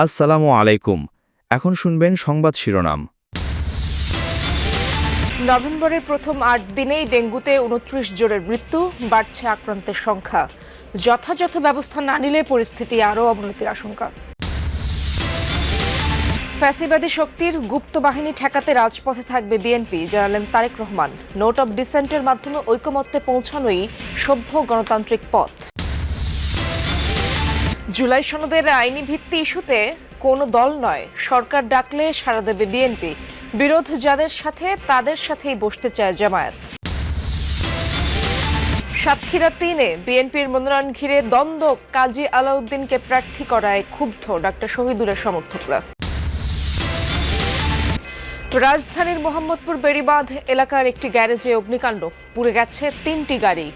আসসালামু আলাইকুম। এখন শুনবেন সংবাদ শিরোনাম। নভেম্বরের প্রথম ৮ দিনেই ডেঙ্গুতে ২৯ জনের মৃত্যু, বাড়ছে আক্রান্তের সংখ্যা। যথাযথ ব্যবস্থা না নিলে পরিস্থিতি আরও অবনতির আশঙ্কা। ফ্যাসিবাদী শক্তির গুপ্ত বাহিনী ঠেকাতে রাজপথে থাকবে বিএনপি, জানালেন তারেক রহমান। নোট অব ডিসেন্টের মাধ্যমে ঐকমত্যে পৌঁছানোই সভ্য গণতান্ত্রিক পথ। জুলাই সনদের আইনি ভিত্তি ইস্যুতে কোনো দল নয়, সরকার ডাকলে সাড়া দেবে বিএনপি। বিরোধ যাদের সাথে তাদের সাথেই বসতে চায় জামায়াত। সাতক্ষীরা ৩-এ বিএনপির মনোনয়ন ঘিরে দ্বন্দ্ব, কাজী আলাউদ্দিনকে প্রার্থী করায় ক্ষুব্ধ ডাক্তার শহীদুলের সমর্থকরা। রাজধানীর মোহাম্মদপুর বেড়িবাঁধ এলাকার একটি গ্যারেজে অগ্নিকাণ্ড, পুড়ে গেছে ৩টি গাড়ি।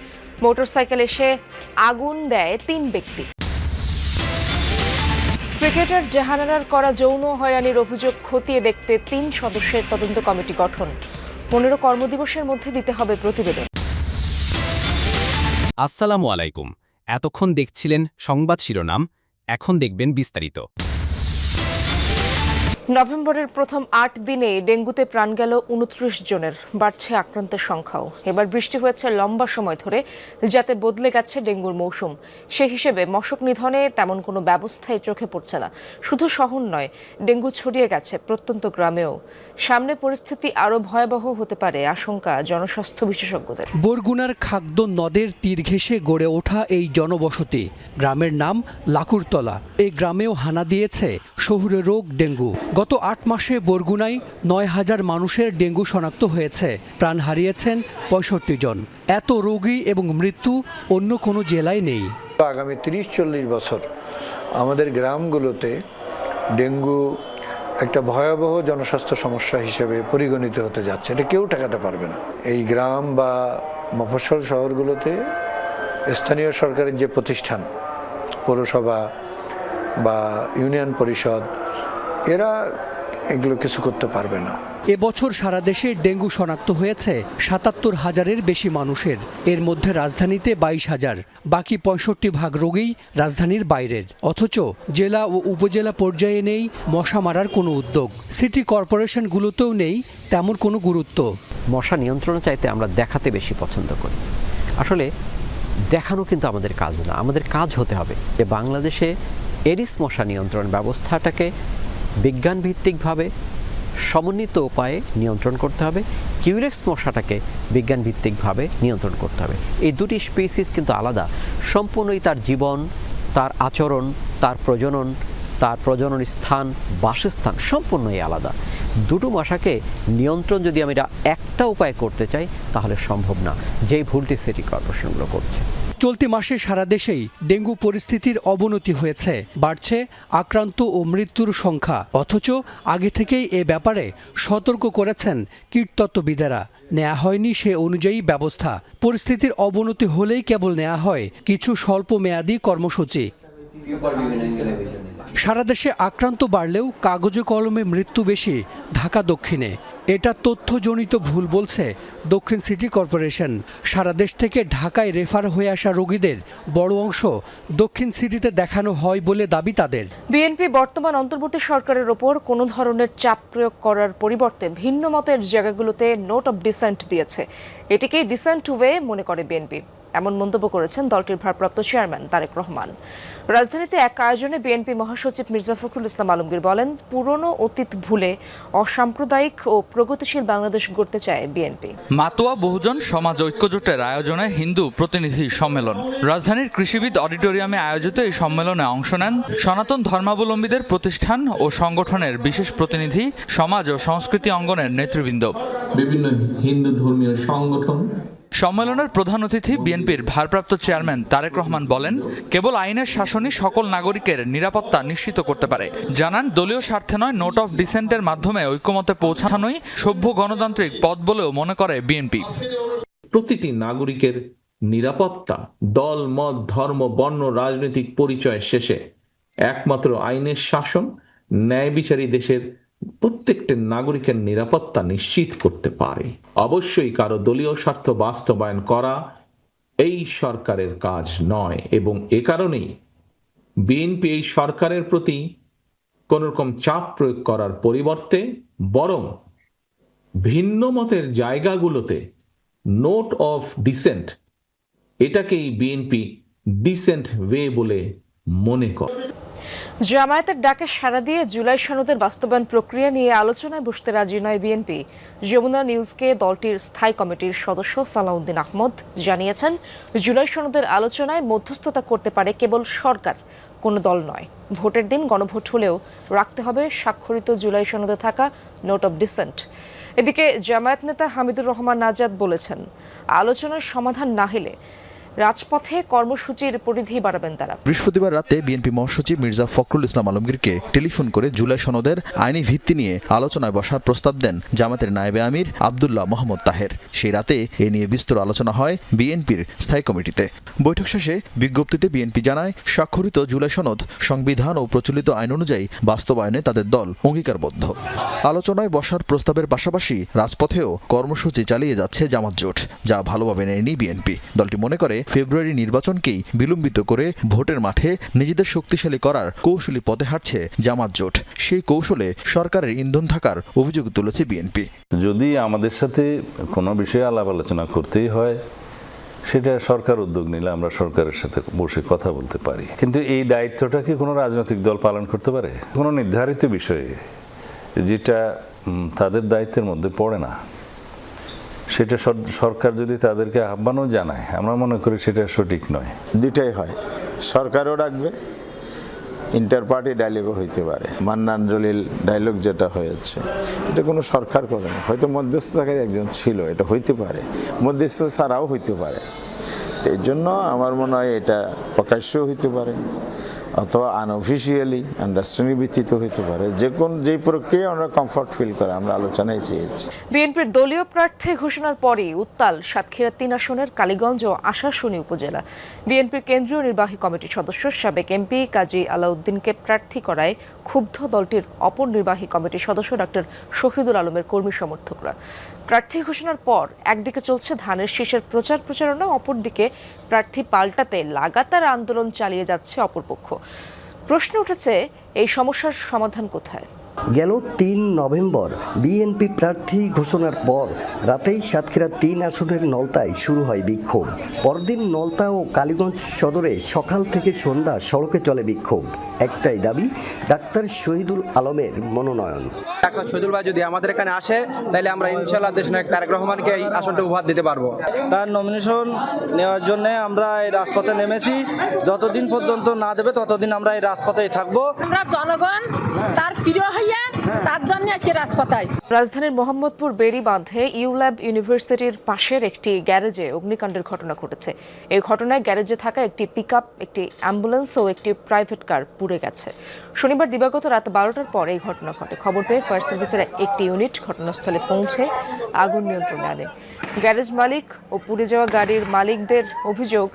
মোটরসাইকেল এসে আগুন দেয় ৩ ব্যক্তি। ক্রিকেটার জাহানারার করা যৌন হয়রানির অভিযোগ খতিয়ে দেখতে ৩ সদস্যের তদন্ত কমিটি গঠন। ১৫ কর্মদিবসের মধ্যে দিতে হবে প্রতিবেদন। আসসালামু আলাইকুম। এতক্ষণ দেখছিলেন সংবাদ শিরোনাম, এখন দেখবেন বিস্তারিত। নভেম্বরের প্রথম ৮ দিনে ডেঙ্গুতে প্রাণ গেল ২৯ জনের, বাড়ছে আক্রান্তের সংখ্যাও। এবার বৃষ্টি হয়েছে লম্বা সময় ধরে, যাতে বদলে গেছে ডেঙ্গুর মৌসুম। সে হিসেবে মশক নিধনে তেমন কোনো ব্যবস্থাই চোখে পড়ছে না। শুধু শহর নয়, ডেঙ্গু ছড়িয়ে গেছে প্রত্যন্ত গ্রামেও। সামনে পরিস্থিতি আরও ভয়াবহ হতে পারে আশঙ্কা জনস্বাস্থ্য বিশেষজ্ঞদের। বরগুনার খাদ্য নদের তীর ঘেঁষে গড়ে ওঠা এই জনবসতি, গ্রামের নাম লাকুরতলা। এই গ্রামেও হানা দিয়েছে শহুরে রোগ ডেঙ্গু। গত ৮ মাসে বরগুনায় ৯,০০০ মানুষের ডেঙ্গু শনাক্ত হয়েছে, প্রাণ হারিয়েছেন ৬৫ জন। এত রোগী এবং মৃত্যু অন্য কোনো জেলায় নেই। আগামী ৩০-৪০ বছর আমাদের গ্রামগুলোতে ডেঙ্গু একটা ভয়াবহ জনস্বাস্থ্য সমস্যা হিসেবে পরিগণিত হতে যাচ্ছে। এটা কেউ ঠেকাতে পারবে না। এই গ্রাম বা মফস্বল শহরগুলোতে স্থানীয় সরকারের যে প্রতিষ্ঠান, পৌরসভা বা ইউনিয়ন পরিষদ, এরা এগুলো কিছু করতে পারবে না। এবছর সারা দেশে ডেঙ্গু শনাক্ত হয়েছে ৭৭,০০০-এর বেশি মানুষের। এর মধ্যে রাজধানীতে ২২,০০০, বাকি ৬৫% রোগী রাজধানীর বাইরের। অথচ জেলা ও উপজেলা পর্যায়ে নেই মশা মারার কোনো উদ্যোগ। সিটি কর্পোরেশনগুলোতেও নেই তেমন কোনো গুরুত্ব। মশা নিয়ন্ত্রণে চাইতে আমরা দেখাতে বেশি পছন্দ করি। আসলে দেখানো কিন্তু আমাদের কাজ না, আমাদের কাজ হতে হবে যে বাংলাদেশে এডিস মশা নিয়ন্ত্রণ ব্যবস্থাটাকে বিজ্ঞানভিত্তিকভাবে সমন্বিত উপায়ে নিয়ন্ত্রণ করতে হবে। কিউরেক্স মশাটাকে বিজ্ঞানভিত্তিকভাবে নিয়ন্ত্রণ করতে হবে। এই দুটি স্পিসিস কিন্তু আলাদা, সম্পূর্ণই তার জীবন, তার আচরণ, তার প্রজনন স্থান, বাসস্থান সম্পূর্ণই আলাদা। দুটো মশাকে নিয়ন্ত্রণ যদি আমি একটা উপায় করতে চাই তাহলে সম্ভব না, যেই ভুলটি সিটি কর্পোরেশনগুলো করছে। চলতি মাসে সারা দেশেই ডেঙ্গু পরিস্থিতির অবনতি হয়েছে, বাড়ছে আক্রান্ত ও মৃত্যুর সংখ্যা। অথচ আগে থেকেই এ ব্যাপারে সতর্ক করেছেন কীটতত্ত্ববিদেরা। নেওয়া হয়নি সে অনুযায়ী ব্যবস্থা। পরিস্থিতির অবনতি হলেই কেবল নেওয়া হয় কিছু স্বল্প মেয়াদী কর্মসূচি। সারা দেশে আক্রান্ত বাড়লেও কাগজে কলমে মৃত্যু বেশি ঢাকা দক্ষিণে। এটা তথ্যজনিত ভুল বলছে দক্ষিণ সিটি কর্পোরেশন। সারা দেশ থেকে ঢাকায় রেফার হয়ে আসা রোগীদের বড় অংশ দক্ষিণ সিটিতে দেখানো হয় বলে দাবি তাদের। বিএনপি বর্তমান অন্তর্বর্তী সরকারের ওপর কোনো ধরনের চাপ প্রয়োগ করার পরিবর্তে ভিন্ন মতের জায়গাগুলোতে নোট অব ডিসেন্ট দিয়েছে। এটিকেই ডিসেন্ট ওয়ে মনে করে বিএনপি, এমন মন্তব্য করেছেন দলটির ভারপ্রাপ্ত চেয়ারম্যান তারেক রহমান। রাজধানীতে এক আয়োজনে বিএনপি মহাসচিব মির্জা ফখরুল ইসলাম আলমগীর বলেন, পুরনো অতীত ভুলে অসাম্প্রদায়িক ও প্রগতিশীল বাংলাদেশ গড়তে চায় বিএনপি। মাতোয়া বহুজন সমাজ ঐক্যজোটের আয়োজনে হিন্দু প্রতিনিধি সম্মেলন। রাজধানীর কৃষিবিদ অডিটোরিয়ামে আয়োজিত এই সম্মেলনে অংশ নেন সনাতন ধর্মাবলম্বীদের প্রতিষ্ঠান ও সংগঠনের বিশেষ প্রতিনিধি, সমাজ ও সংস্কৃতি অঙ্গনের নেতৃবৃন্দ, বিভিন্ন হিন্দু ধর্মীয় সংগঠন। সম্মেলনের প্রধান অতিথি বিএনপির ভারপ্রাপ্ত চেয়ারম্যান তারেক রহমান বলেন, কেবল আইনের শাসনই সকল নাগরিকের নিরাপত্তা নিশ্চিত করতে পারে। জানান, দলীয় স্বার্থে নয়, নোট অফ ডিসেন্টের মাধ্যমে ঐক্যমতে পৌঁছানোই সভ্য গণতান্ত্রিক পথ বলেও মনে করে বিএনপি। প্রতিটি নাগরিকের নিরাপত্তা দল, মত, ধর্ম, বর্ণ, রাজনৈতিক পরিচয় শেষে একমাত্র আইনের শাসন, ন্যায় বিচারী দেশের প্রত্যেকটা নাগরিকের নিরাপত্তা নিশ্চিত করতে পারে। অবশ্যই কারো দলীয় স্বার্থ বাস্তবায়ন করা এই সরকারের কাজ নয়, এবং এ কারণেই বিএনপি এই সরকারের প্রতি কোন রকম চাপ প্রয়োগ করার পরিবর্তে বরং ভিন্ন মতের জায়গাগুলোতে নোট অফ ডিসেন্ট এটাকেই বিএনপি ডিসেন্ট ওয়ে বলে মনে করে। জামায়াতের ডাকে সাড়া দিয়ে জুলাই সনদের বাস্তবায়ন প্রক্রিয়া নিয়ে আলোচনায় বসতে রাজি নয় বিএনপি। যমুনা নিউজকে দলটির স্থায়ী কমিটির সদস্য সালাউদ্দিন আহমদ জানিয়েছেন, জুলাই সনদের আলোচনায় মধ্যস্থতা করতে পারে কেবল সরকার, কোনো দল নয়। ভোটের দিন গণভোট হলেও রাখতে হবে স্বাক্ষরিত জুলাই সনদে থাকা নোট অব ডিসেন্ট। এদিকে জামায়াত নেতা হামিদুর রহমান নাজাদ বলেছেন, আলোচনার সমাধান না হলে রাজপথে কর্মসূচির পরিধি বাড়াবেন তারা। বৃহস্পতিবার রাতে বিএনপি মহাসচিব মির্জা ফখরুল ইসলাম আলমগীরকে টেলিফোন করে জুলাই সনদের আইনি ভিত্তি নিয়ে আলোচনায় বসার প্রস্তাব দেন জামাতের নায়েবে আমির আব্দুল্লাহ মোহাম্মদ তাহের। সেই রাতে এ নিয়ে বিস্তর আলোচনা হয় বিএনপির স্থায়ী কমিটিতে। বৈঠক শেষে বিজ্ঞপ্তিতে বিএনপি জানায়, স্বাক্ষরিত জুলাই সনদ সংবিধান ও প্রচলিত আইন অনুযায়ী বাস্তবায়নে তাদের দল অঙ্গীকারবদ্ধ। আলোচনায় বসার প্রস্তাবের পাশাপাশি রাজপথেও কর্মসূচি চালিয়ে যাচ্ছে জামাত জোট, যা ভালোভাবে নেয়নি বিএনপি। দলটি মনে করে ফেব্রুয়ারি নির্বাচনকেই বিলম্বিত করে ভোটের মাঠে নিজেদের শক্তিশালী করার কৌশলী পথে হাঁটছে জামাত জোট। সেই কৌশলে সরকারের ইন্ধন থাকার অভিযোগ তুলেছে বিএনপি। যদি আমাদের সাথে কোনো বিষয়ে আলাপ আলোচনা করতেই হয়, সেটা সরকার উদ্যোগ নিলে আমরা সরকারের সাথে বসে কথা বলতে পারি, কিন্তু এই দায়িত্বটা কি কোনো রাজনৈতিক দল পালন করতে পারে? কোনো নির্ধারিত বিষয়ে যেটা তাদের দায়িত্বের মধ্যে পড়ে না, সেটা সরকার যদি তাদেরকে আহ্বানও জানায়, আমরা মনে করি সেটা সঠিক নয়। দুটাই হয়, সরকারও ডাকবে, ইন্টার পার্টি ডায়লগও হইতে পারে। মান্নান জলিল ডায়লগ যেটা হয়েছে, এটা কোনো সরকার করে না, হয়তো মধ্যস্থতাকারী একজন ছিল, এটা হইতে পারে, মধ্যস্থতা ছাড়াও হইতে পারে। এই জন্য আমার মনে হয় এটা প্রকাশ্যও হইতে পারে অথবা আনঅফিসিয়ালি আন্ডারস্ট্যান্ডিং ভিত্তিতে হইতে পারে। যেই প্রক্রিয়া আমরা কমফর্ট ফিল করে আমরা আলোচনায় চেয়েছি। বিএনপির দলীয় প্রার্থী ঘোষণার পরই উত্তাল সাতক্ষীরা 3 আসনের কালীগঞ্জ ও আশাশুনি উপজেলা। বিএনপির কেন্দ্রীয় নির্বাহী কমিটির সদস্য সাবেক এমপি কাজী আলাউদ্দিনকে প্রার্থী করায় ক্ষুব্ধ দলটির অপর নির্বাহী কমিটির সদস্য ডক্টর শহীদুল আলমের কর্মী সমর্থকরা। প্রার্থী ঘোষণার পর একদিকে চলছে ধানের শীষের প্রচারণা, অপরদিকে প্রার্থী পাল্টাতে লাগাতার আন্দোলন চালিয়ে যাচ্ছে অপরপক্ষ। প্রশ্ন উঠেছে, এই সমস্যার সমাধান কোথায়? গেল 3 নভেম্বর বিএনপি প্রার্থী ঘোষণার পর রাতেই সাতক্ষীরা 3 আসনের নলতায় শুরু হয় বিক্ষোভ। পরদিন নলতা ও কালীগঞ্জ সদরে সকাল থেকে সন্ধ্যা সড়কে চলে বিক্ষোভ। একটাই দাবি, ডাক্তার শহীদুল আলমের মনোনয়ন। ডাক্তার শহীদুল ভাই যদি আমাদের এখানে আসে, তাহলে আমরা ইনশাআল্লাহ দেশনায়ক তারেক রহমানকে এই আসনটা উপহার দিতে পারবো। তার নমিনেশন নেওয়ার জন্য আমরা এই রাজপথে নেমেছি। যতদিন পর্যন্ত না দেবে ততদিন আমরা এই রাজপথেই থাকবো। আমরা জনগণ তার প্রিয় হইয়া তার জন্য আজকে রাজপথে আইছি। রাজধানীর মোহাম্মদপুর বেড়ি বাঁধে ইউল্যাব ইউনিভার্সিটির পাশের একটি গ্যারেজে অগ্নিকাণ্ডের ঘটনা ঘটেছে। এই ঘটনায় গ্যারেজে থাকা একটি পিকআপ, একটি অ্যাম্বুলেন্স ও একটি প্রাইভেট কার পুড়ে গেছে। শনিবার দিবাগত রাত 12টার পর এই ঘটনা ঘটে। খবর পেয়ে ফায়ার সার্ভিসের একটি ইউনিট ঘটনাস্থলে পৌঁছে আগুন নিয়ন্ত্রণে আনে। গ্যারেজ মালিক ও পুড়ে যাওয়া গাড়ির মালিকদের অভিযোগ,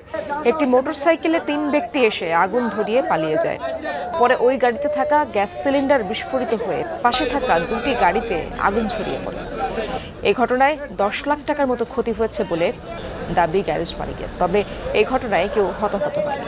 একটি মোটরসাইকেলে 3 ব্যক্তি এসে আগুন ধরিয়ে পালিয়ে যায়। পরে ওই গাড়িতে থাকা গ্যাস সিলিন্ডার বিস্ফোরিত হয়ে পাশে থাকা 2টি গাড়িতে আগুন ছড়িয়ে পড়ে। এই ঘটনায় 10 লাখ টাকার মতো ক্ষতি হয়েছে বলে দাবি গ্যারেজ মালিকের। তবে এই ঘটনায় কেউ হতাহত হয়নি।